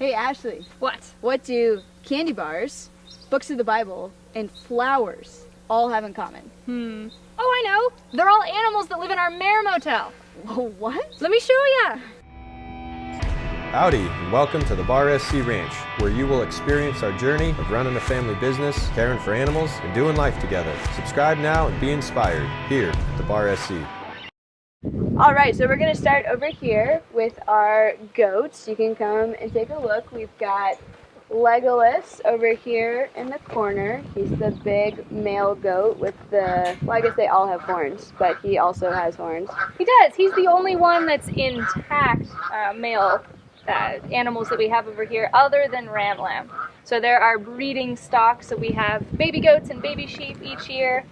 Hey Ashley, What? what do candy bars, books of the Bible, and flowers all have in common? Oh, I know. They're all animals that live in our mare motel. What? Let me show ya. Howdy, and welcome to the Bar SC Ranch, where you will experience our journey of running a family business, caring for animals, and doing life together. Subscribe now and be inspired here at the Bar SC. All right, so we're gonna start over here with our goats. You can come and take a look. We've got Legolas over here in the corner. He's the big male goat with the, well, I guess they all have horns, but he also has horns. He does. He's the only one that's intact male animals that we have over here, other than ram lamb. So there are breeding stocks. So we have baby goats and baby sheep each year.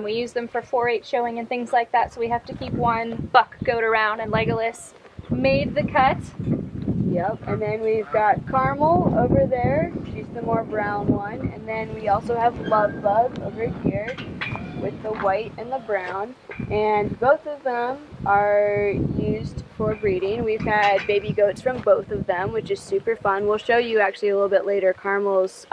We use them for 4-H showing and things like that. So we have to keep one buck goat around, and Legolas made the cut. Yep, and then we've got Carmel over there. She's the more brown one. And then we also have Love Bug over here with the white and the brown. And both of them are used for breeding. We've had baby goats from both of them, which is super fun. We'll show you actually a little bit later. Carmel's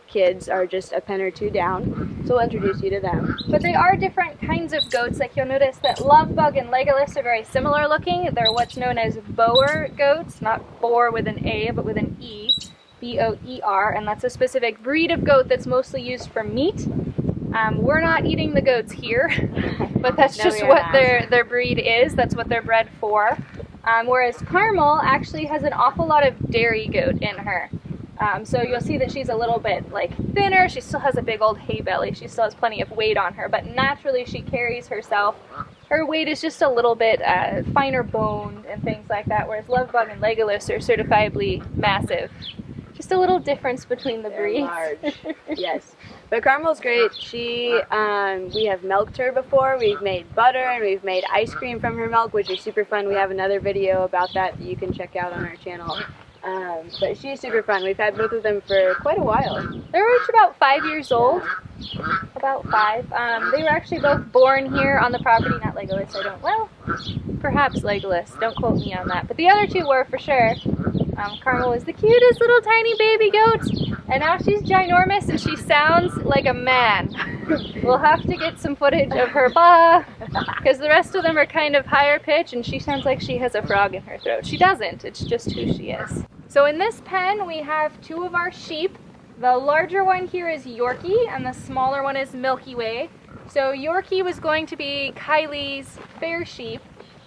kids are just a pen or two down, so we'll introduce you to them. But they are different kinds of goats. Like you'll notice that Love Bug and Legolas are very similar looking. They're what's known as Boer goats, not boar with an A, but with an E, B-O-E-R, and that's a specific breed of goat that's mostly used for meat. We're not eating the goats here, but that's just what their breed is. That's what they're bred for. Whereas Carmel actually has an awful lot of dairy goat in her. So you'll see that she's a little bit like thinner. She still has a big old hay belly. She still has plenty of weight on her, but naturally she carries herself. Her weight is just a little bit finer boned and things like that, whereas Love Bug and Legolas are certifiably massive. Just a little difference between the breeds. Large. Yes. But Carmel's great. We have milked her before. We've made butter and we've made ice cream from her milk, which is super fun. We have another video about that you can check out on our channel. But she's super fun. We've had both of them for quite a while. They're each about 5 years old. About 5. They were actually both born here on the property. Not Legolas, perhaps Legolas. Don't quote me on that. But the other two were for sure. Carmel is the cutest little tiny baby goat. And now she's ginormous and she sounds like a man. We'll have to get some footage of her because the rest of them are kind of higher pitch and she sounds like she has a frog in her throat. She doesn't. It's just who she is. So in this pen we have 2 of our sheep. The larger one here is Yorkie and the smaller one is Milky Way. So Yorkie was going to be Kylie's fair sheep.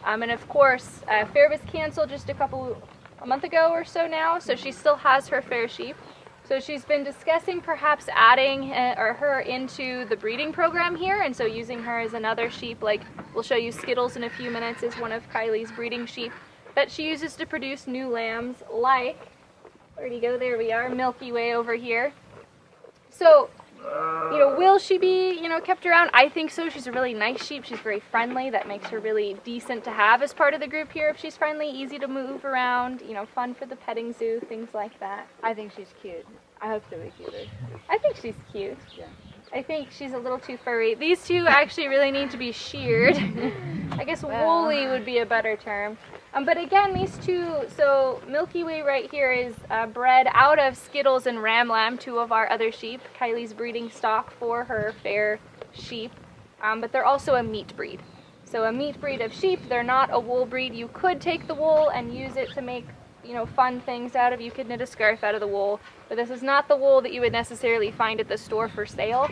And of course, fair was canceled just a month ago or so now, so she still has her fair sheep. So she's been discussing perhaps adding her into the breeding program here, and so using her as another sheep. Like we'll show you, Skittles in a few minutes is one of Kylie's breeding sheep that she uses to produce new lambs, like, where'd he go? There we are, Milky Way over here. So, will she be, kept around? I think so. She's a really nice sheep. She's very friendly. That makes her really decent to have as part of the group here. If she's friendly, easy to move around, fun for the petting zoo, things like that. I think she's cute. I hope to be cuter. I think she's cute. Yeah. I think she's a little too furry. These two actually really need to be sheared. I guess woolly would be a better term. But again, these two, so Milky Way right here is bred out of Skittles and Ram Lamb, 2 of our other sheep. Kylie's breeding stock for her fair sheep. But they're also a meat breed. So a meat breed of sheep, they're not a wool breed. You could take the wool and use it to make fun things out of. You could knit a scarf out of the wool, but this is not the wool that you would necessarily find at the store for sale.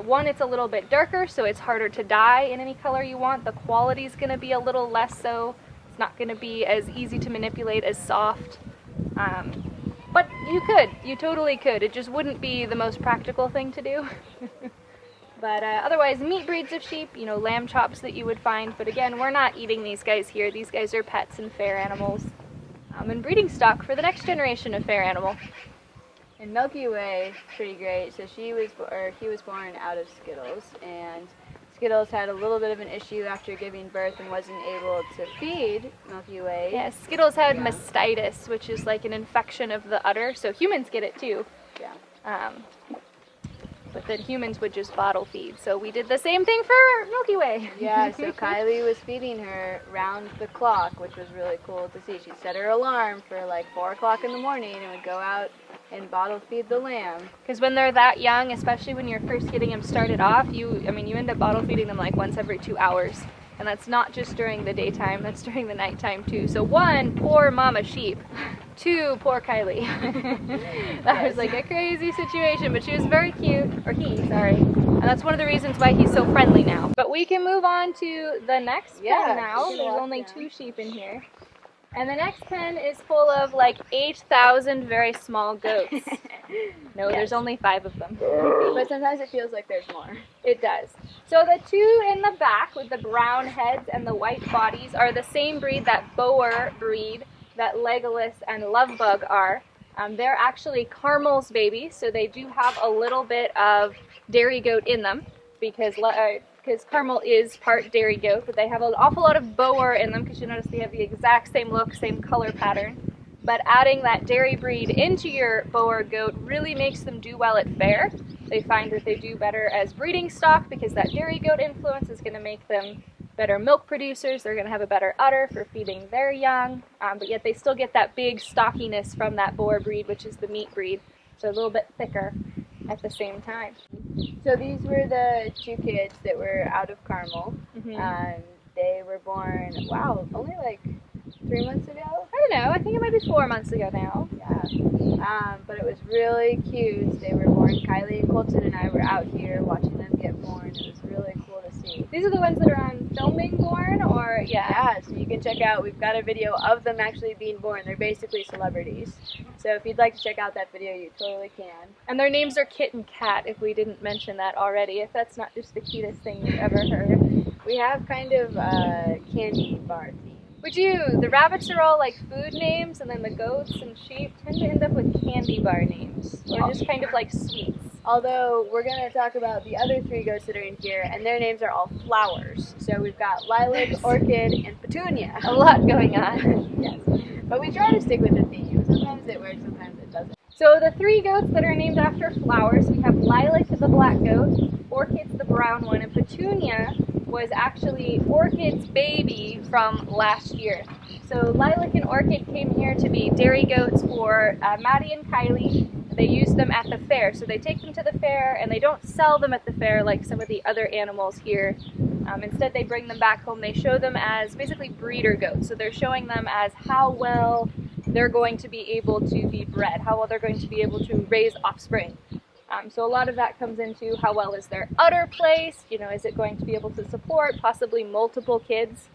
One, it's a little bit darker, so it's harder to dye in any color you want. The quality is going to be a little less so. It's not going to be as easy to manipulate as soft. But you totally could. It just wouldn't be the most practical thing to do. But otherwise, meat breeds of sheep, lamb chops that you would find. But again, we're not eating these guys here. These guys are pets and fair animals. And breeding stock for the next generation of fair animal. And Milky Way, pretty great. So he was born out of Skittles, and Skittles had a little bit of an issue after giving birth and wasn't able to feed Milky Way. Yeah, Skittles had mastitis, which is like an infection of the udder. So humans get it too. Yeah. But out that humans would just bottle feed. So we did the same thing for Milky Way. Yeah, so Kylie was feeding her round the clock, which was really cool to see. She'd set her alarm for like 4 o'clock in the morning and would go out and bottle feed the lamb. Because when they're that young, especially when you're first getting them started off, you end up bottle feeding them like once every 2 hours. And that's not just during the daytime, that's during the nighttime too. So 1, poor mama sheep. 2, poor Kylie. That was like a crazy situation, but she was very cute, or he, sorry. And that's one of the reasons why he's so friendly now. But we can move on to the next pen now. There's only 2 sheep in here. And the next pen is full of like 8,000 very small goats. No, there's only 5 of them. But sometimes it feels like there's more. It does. So the 2 in the back with the brown heads and the white bodies are the same breed that Boer breed that Legolas and Lovebug are. They're actually Carmel's babies, so they do have a little bit of dairy goat in them because Carmel is part dairy goat, but they have an awful lot of Boer in them because you notice they have the exact same look, same color pattern. But adding that dairy breed into your Boer goat really makes them do well at fair. They find that they do better as breeding stock because that dairy goat influence is going to make them better milk producers. They're going to have a better udder for feeding their young, but yet they still get that big stockiness from that Boer breed, which is the meat breed, so a little bit thicker at the same time. So these were the 2 kids that were out of Carmel. They were born, only like 3 months ago? I don't know, I think it might be 4 months ago now. Yeah. But it was really cute. They were born. Kylie and Colton and I were out here watching them get born. It was really cool to see. These are the ones that are on film being born, or Yeah, so you can check out, we've got a video of them actually being born. They're basically celebrities. So if you'd like to check out that video, you totally can. And their names are Kit and Kat, if we didn't mention that already, if that's not just the cutest thing you've ever heard. We have kind of a candy bar theme. We do. The rabbits are all like food names, and then the goats and sheep tend to end up with candy bar names, or just kind of like sweets. Although we're going to talk about the other 3 goats that are in here, and their names are all flowers. So we've got Lilac, Orchid, and Petunia. A lot going on. Yes. But we try to stick with the theme. Sometimes it works, sometimes it doesn't. So the 3 goats that are named after flowers, we have Lilac, the black goat, Orchid's the brown one, and Petunia was actually Orchid's baby from last year. So Lilac and Orchid came here to be dairy goats for Maddie and Kylie. They use them at the fair. So they take them to the fair, and they don't sell them at the fair like some of the other animals here. Instead, they bring them back home. They show them as basically breeder goats. So they're showing them as how well they're going to be able to be bred, how well they're going to be able to raise offspring. So a lot of that comes into how well is their udder placed, is it going to be able to support possibly multiple kids?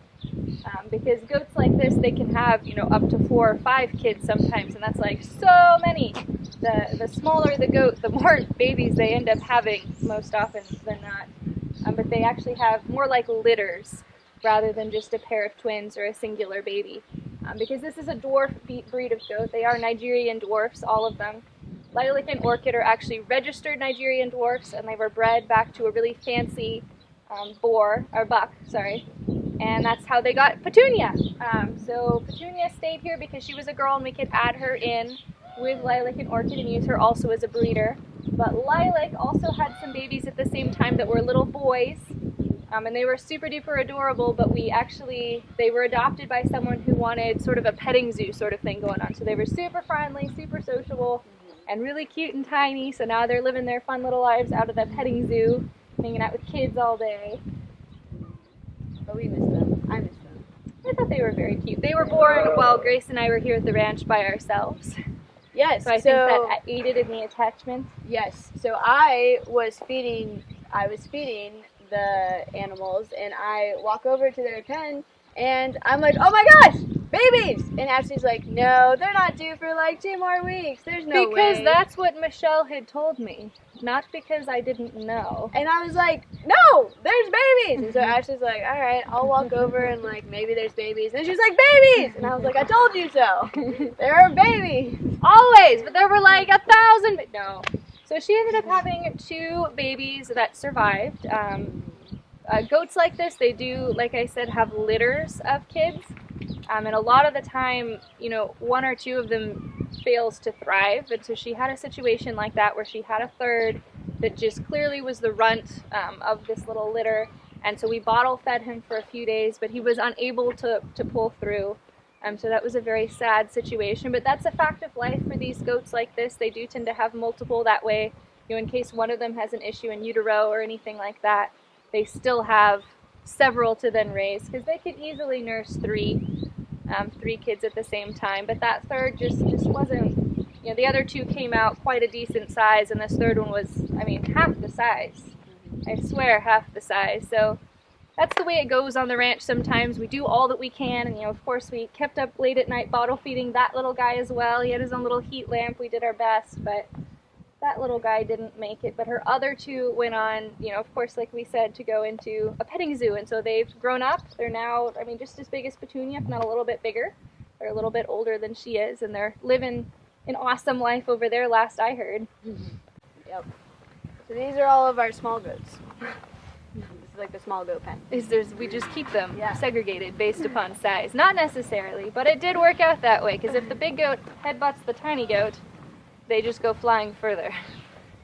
Because goats like this, they can have, up to 4 or 5 kids sometimes, and that's like so many. The smaller the goat, the more babies they end up having most often than not. But they actually have more like litters rather than just a pair of twins or a singular baby. Because this is a dwarf breed of goat. They are Nigerian dwarfs, all of them. Lilac and Orchid are actually registered Nigerian dwarfs, and they were bred back to a really fancy buck, and that's how they got Petunia. So Petunia stayed here because she was a girl and we could add her in with Lilac and Orchid and use her also as a breeder. But Lilac also had some babies at the same time that were little boys, and they were super duper adorable, but they were adopted by someone who wanted sort of a petting zoo sort of thing going on. So they were super friendly, super sociable, and really cute and tiny, so now they're living their fun little lives out of the petting zoo, hanging out with kids all day. But we miss them. I miss them. I thought they were very cute. They were born while Grace and I were here at the ranch by ourselves. Yes. So I think that aided in the attachment. Yes. So I was feeding the animals, and I walk over to their pen, and I'm like, oh my gosh, babies! And Ashley's like, no, they're not due for like 2 more weeks. There's no way. Because that's what Michelle had told me, not because I didn't know. And I was like, no, there's babies! And so Ashley's like, all right, I'll walk over and like, maybe there's babies. And she's like, babies! And I was like, I told you so. There are babies. Always, but there were like 1,000. No. So she ended up having 2 babies that survived. Goats like this, they do, like I said, have litters of kids. And a lot of the time, 1 or 2 of them fails to thrive. And so she had a situation like that where she had a third that just clearly was the runt of this little litter. And so we bottle fed him for a few days, but he was unable to pull through. So that was a very sad situation. But that's a fact of life for these goats like this. They do tend to have multiple. That way, in case one of them has an issue in utero or anything like that, they still have several to then raise, because they could easily nurse three kids at the same time. But that third just wasn't, the other two came out quite a decent size, and this third one was, half the size. I swear, half the size. So that's the way it goes on the ranch sometimes. We do all that we can, and of course we kept up late at night bottle feeding that little guy as well. He had his own little heat lamp. We did our best, but that little guy didn't make it. But her other two went on, of course, like we said, to go into a petting zoo, and so they've grown up. They're now, just as big as Petunia, if not a little bit bigger. They're a little bit older than she is, and they're living an awesome life over there, last I heard. Yep. So these are all of our small goats. This is like the small goat pen. We just keep them segregated based upon size. Not necessarily, but it did work out that way, because if the big goat headbutts the tiny goat, they just go flying further.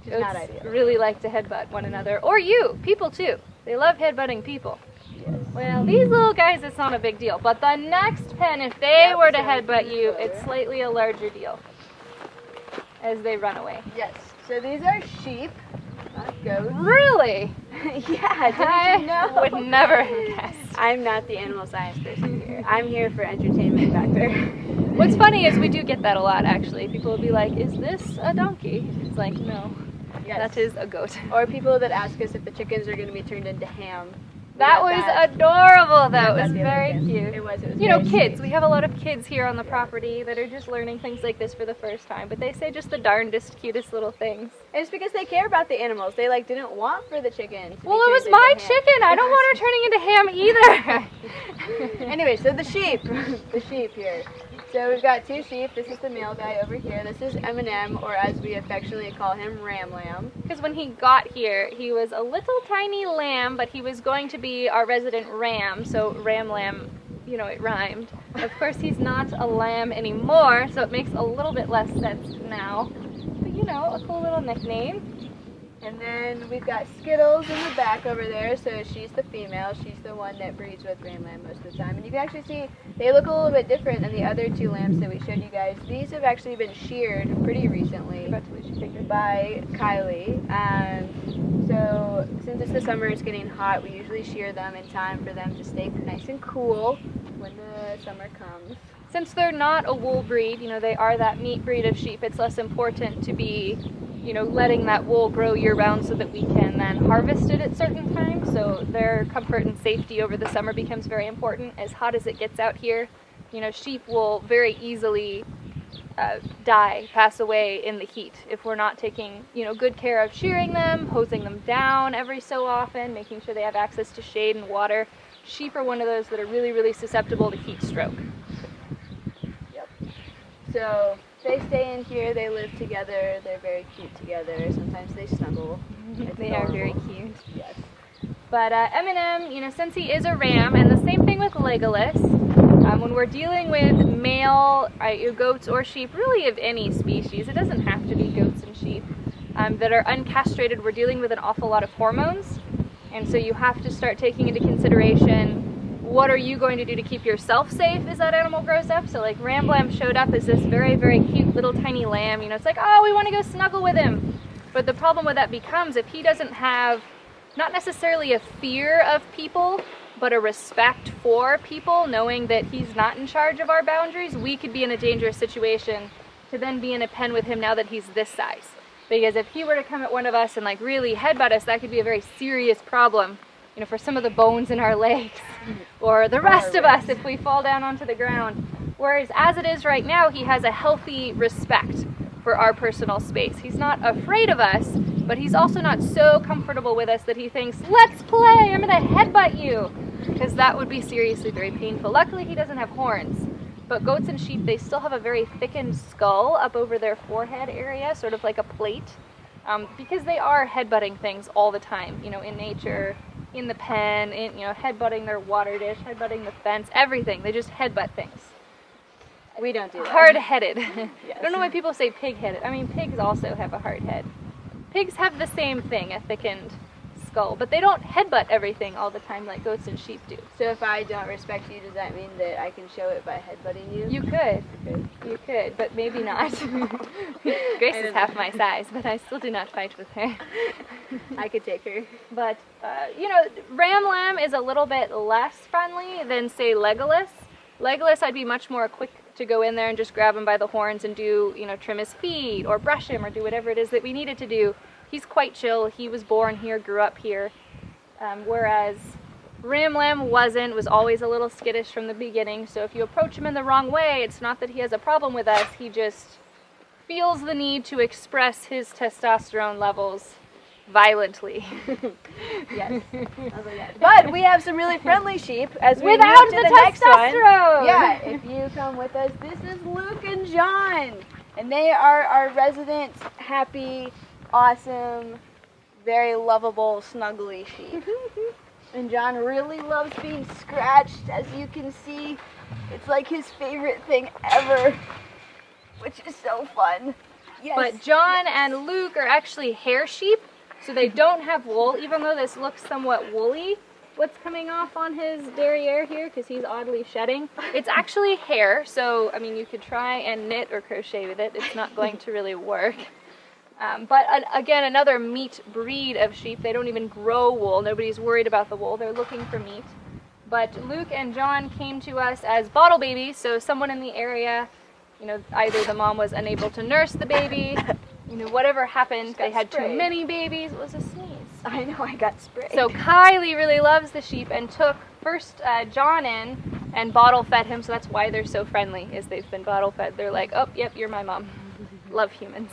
It's not ideal. Really like to headbutt one another. Or people too. They love headbutting people. Yes. Well, these little guys, it's not a big deal. But the next pen, if they were to headbutt you, it's slightly a larger deal as they run away. Yes. So these are sheep, not goats. Really? Yeah, didn't you know? I would never have guessed. I'm not the animal science person here. I'm here for entertainment factor. What's funny is we do get that a lot, actually. People will be like, is this a donkey? It's like, no, that is a goat. Or people that ask us if the chickens are going to be turned into ham. That was adorable, though. It was very cute. It was Kids. sweet. We have a lot of kids here on the property that are just learning things like this for the first time, but they say just the darndest, cutest little things. And it's because they care about the animals. They didn't want for the chicken to be Well, it was turned my into ham. chicken. I don't want her turning into ham either. Anyway, so the sheep. The sheep here. So we've got two sheep. This is the male guy over here. This is M&M, or as we affectionately call him, Ram Lamb. Because when he got here, he was a little tiny lamb, but he was going to be our resident ram, so Ram Lamb, it rhymed. Of course, he's not a lamb anymore, so it makes a little bit less sense now. But, a cool little nickname. And then we've got Skittles in the back over there, so she's the female. She's the one that breeds with Ram Lamb most of the time. And you can actually see they look a little bit different than the other two lambs that we showed you guys. These have actually been sheared pretty recently by Kylie. So since it's the summer, it's getting hot, we usually shear them in time for them to stay nice and cool when the summer comes. Since they're not a wool breed, they are that meat breed of sheep, it's less important to be letting that wool grow year-round so that we can then harvest it at certain times. So their comfort and safety over the summer becomes very important. As hot as it gets out here, sheep will very easily pass away in the heat if we're not taking, good care of shearing them, hosing them down every so often, making sure they have access to shade and water. Sheep are one of those that are really, really susceptible to heat stroke. Yep. So they stay in here, they live together, they're very cute together, sometimes they snuggle. They are very cute. Yes. But M&M, since he is a ram, and the same thing with Legolas, when we're dealing with male goats or sheep, really of any species, it doesn't have to be goats and sheep, that are uncastrated, we're dealing with an awful lot of hormones, and so you have to start taking into consideration what are you going to do to keep yourself safe as that animal grows up. So like Ram Lamb showed up as this very, very cute little tiny lamb. It's like, oh, we want to go snuggle with him. But the problem with that becomes if he doesn't have not necessarily a fear of people, but a respect for people, knowing that he's not in charge of our boundaries, we could be in a dangerous situation to then be in a pen with him now that he's this size. Because if he were to come at one of us and really headbutt us, that could be a very serious problem. For some of the bones in our legs, or the rest of us if we fall down onto the ground. Whereas as it is right now, he has a healthy respect for our personal space. He's not afraid of us, but he's also not so comfortable with us that he thinks, let's play, I'm gonna headbutt you, because that would be seriously very painful. Luckily, he doesn't have horns, but goats and sheep, they still have a very thickened skull up over their forehead area, sort of like a plate, because they are headbutting things all the time, in nature, in the pen, headbutting their water dish, headbutting the fence, everything. They just headbutt things. We don't do that. Hard-headed. Yes. I don't know why people say pig-headed. Pigs also have a hard head. Pigs have the same thing, a thickened skull, but they don't headbutt everything all the time like goats and sheep do. So if I don't respect you, does that mean that I can show it by headbutting you? You could. You could, but maybe not. Grace is half my size, but I still do not fight with her. I could take her. But, Ram Lamb is a little bit less friendly than, say, Legolas. Legolas, I'd be much more quick to go in there and just grab him by the horns and do, trim his feet or brush him or do whatever it is that we needed to do. He's quite chill. He was born here, grew up here. Whereas Ram Lamb was always a little skittish from the beginning. So if you approach him in the wrong way, it's not that he has a problem with us. He just feels the need to express his testosterone levels violently. Yes. But we have some really friendly sheep as we Without move to the next one. testosterone. Yeah, if you come with us, this is Luke and John. And they are our resident, happy, awesome, very lovable, snuggly sheep. And John really loves being scratched, as you can see. It's like his favorite thing ever, which is so fun. Yes. But John and Luke are actually hair sheep, so they don't have wool, even though this looks somewhat woolly. What's coming off on his derriere here, because he's oddly shedding. It's actually hair, so, you could try and knit or crochet with it. It's not going to really work. But again, another meat breed of sheep. They don't even grow wool. Nobody's worried about the wool. They're looking for meat. But Luke and John came to us as bottle babies, so someone in the area, either the mom was unable to nurse the baby, whatever happened, they had sprayed. Too many babies. It was a sneeze. I know, I got sprayed. So Kylie really loves the sheep and took first John in and bottle fed him, so that's why they're so friendly, is they've been bottle fed. They're like, oh, yep, you're my mom. Love humans.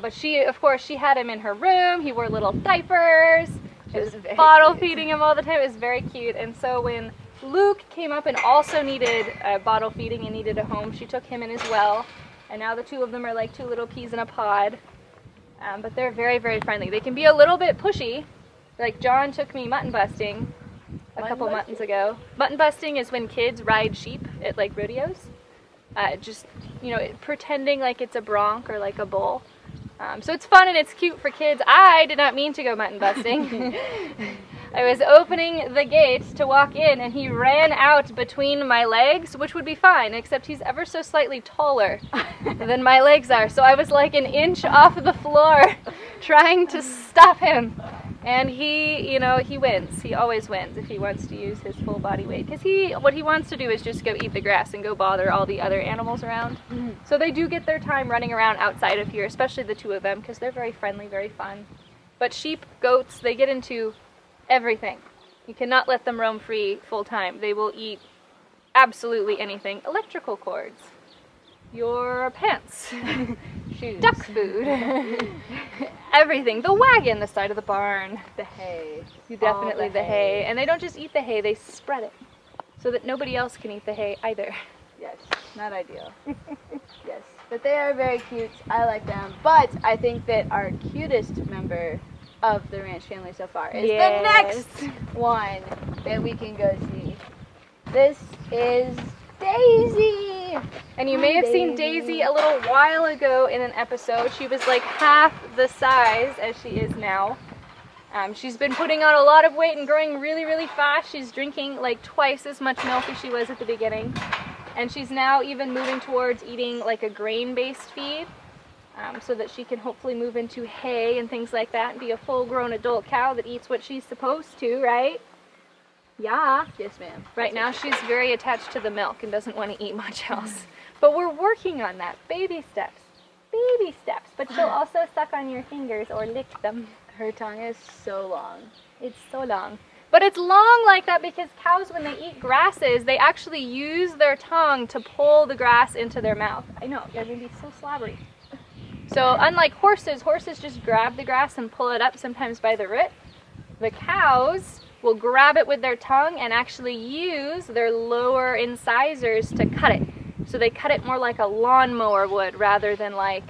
But she, of course, she had him in her room. He wore little diapers. She was bottle feeding him all the time. It was very cute. And so when Luke came up and also needed bottle feeding and needed a home, she took him in as well. And now the two of them are like two little peas in a pod. But they're very, very friendly. They can be a little bit pushy. Like John took me mutton busting a couple muttons ago. Mutton busting is when kids ride sheep at like rodeos. Pretending like it's a bronc or like a bull. So it's fun and it's cute for kids. I did not mean to go mutton busting. I was opening the gate to walk in and he ran out between my legs, which would be fine, except he's ever so slightly taller than my legs are. So I was like an inch off the floor trying to stop him. And he wins. He always wins if he wants to use his full body weight. Because what he wants to do is just go eat the grass and go bother all the other animals around. Mm-hmm. So they do get their time running around outside of here, especially the two of them, because they're very friendly, very fun. But sheep, goats, they get into everything. You cannot let them roam free full time. They will eat absolutely anything. Electrical cords. Your pants. Shoes. Duck food. Everything. The wagon, the side of the barn. The hay. Definitely the hay. And they don't just eat the hay, they spread it. So that nobody else can eat the hay either. Yes, not ideal. Yes, but they are very cute. I like them. But I think that our cutest member of the ranch family so far is the next one that we can go see. This is Daisy! And you may have seen Daisy a little while ago in an episode. She was like half the size as she is now. She's been putting on a lot of weight and growing really, really fast. She's drinking like twice as much milk as she was at the beginning. And she's now even moving towards eating like a grain-based feed so that she can hopefully move into hay and things like that and be a full-grown adult cow that eats what she's supposed to, right? Yeah. Yes, ma'am. Right now she's very attached to the milk and doesn't want to eat much else. But we're working on that. Baby steps. Baby steps. But she'll also suck on your fingers or lick them. Her tongue is so long. It's so long. But it's long like that because cows, when they eat grasses, they actually use their tongue to pull the grass into their mouth. I know, you're going to be so slobbery. So unlike horses just grab the grass and pull it up sometimes by the root. The cows will grab it with their tongue and actually use their lower incisors to cut it. So they cut it more like a lawnmower would rather than like,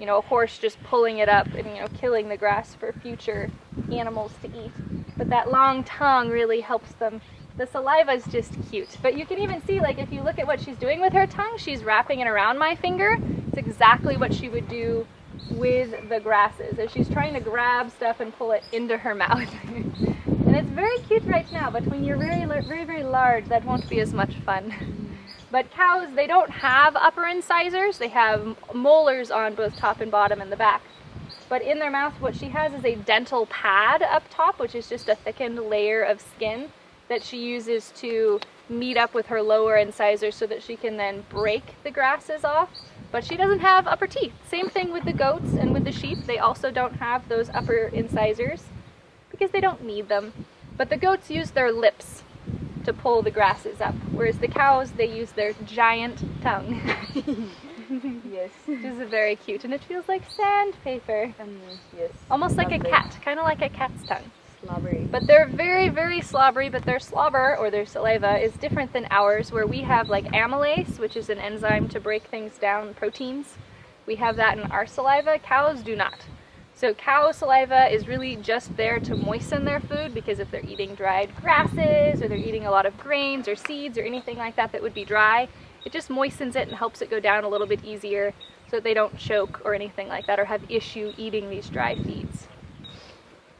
a horse just pulling it up and, killing the grass for future animals to eat. But that long tongue really helps them. The saliva is just cute. But you can even see, like, if you look at what she's doing with her tongue, she's wrapping it around my finger. It's exactly what she would do with the grasses as she's trying to grab stuff and pull it into her mouth. And it's very cute right now, but when you're very, very large, that won't be as much fun. But cows, they don't have upper incisors. They have molars on both top and bottom and the back. But in their mouth, what she has is a dental pad up top, which is just a thickened layer of skin that she uses to meet up with her lower incisors so that she can then break the grasses off. But she doesn't have upper teeth. Same thing with the goats and with the sheep. They also don't have those upper incisors because they don't need them. But the goats use their lips to pull the grasses up, whereas the cows, they use their giant tongue. Yes. Which is very cute, and it feels like sandpaper. Yes. Almost like a Lovely. cat, kind of like a cat's tongue. Slobbery. But they're very, very slobbery, but their slobber, or their saliva, is different than ours, where we have like amylase, which is an enzyme to break things down, proteins. We have that in our saliva. Cows do not. So cow saliva is really just there to moisten their food, because if they're eating dried grasses, or they're eating a lot of grains or seeds or anything like that that would be dry, it just moistens it and helps it go down a little bit easier so that they don't choke or anything like that or have issue eating these dry feeds.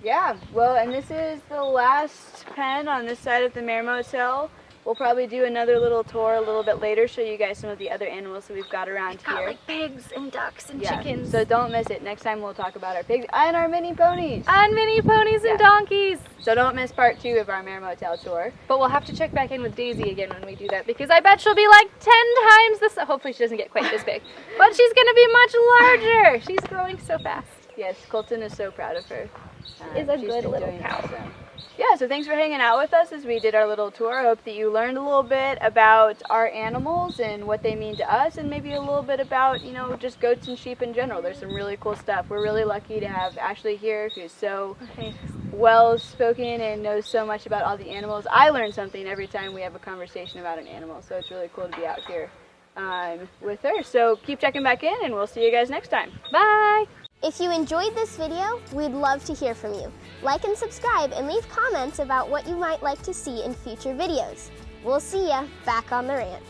Yeah, well, and this is the last pen on this side of the mare motel. We'll probably do another little tour a little bit later, show you guys some of the other animals that we've got around Got here. like pigs and ducks and Yeah, chickens. so don't miss it. Next time we'll talk about our pigs and our mini ponies. And mini ponies and Yeah. donkeys. So don't miss part 2 of our mare motel tour. But we'll have to check back in with Daisy again when we do that, because I bet she'll be like 10 times this. Hopefully she doesn't get quite this big, but she's gonna be much larger. She's growing so fast. Yes, Colton is so proud of her. Is a She's good been little doing cow. awesome. Yeah, so thanks for hanging out with us as we did our little tour. I hope that you learned a little bit about our animals and what they mean to us, and maybe a little bit about, you know, just goats and sheep in general. There's some really cool stuff. We're really lucky to have Ashley here, who's so well spoken and knows so much about all the animals. I learn something every time we have a conversation about an animal, so it's really cool to be out here with her. So keep checking back in, and we'll see you guys next time. Bye. If you enjoyed this video, we'd love to hear from you. Like and subscribe and leave comments about what you might like to see in future videos. We'll see ya back on the ranch.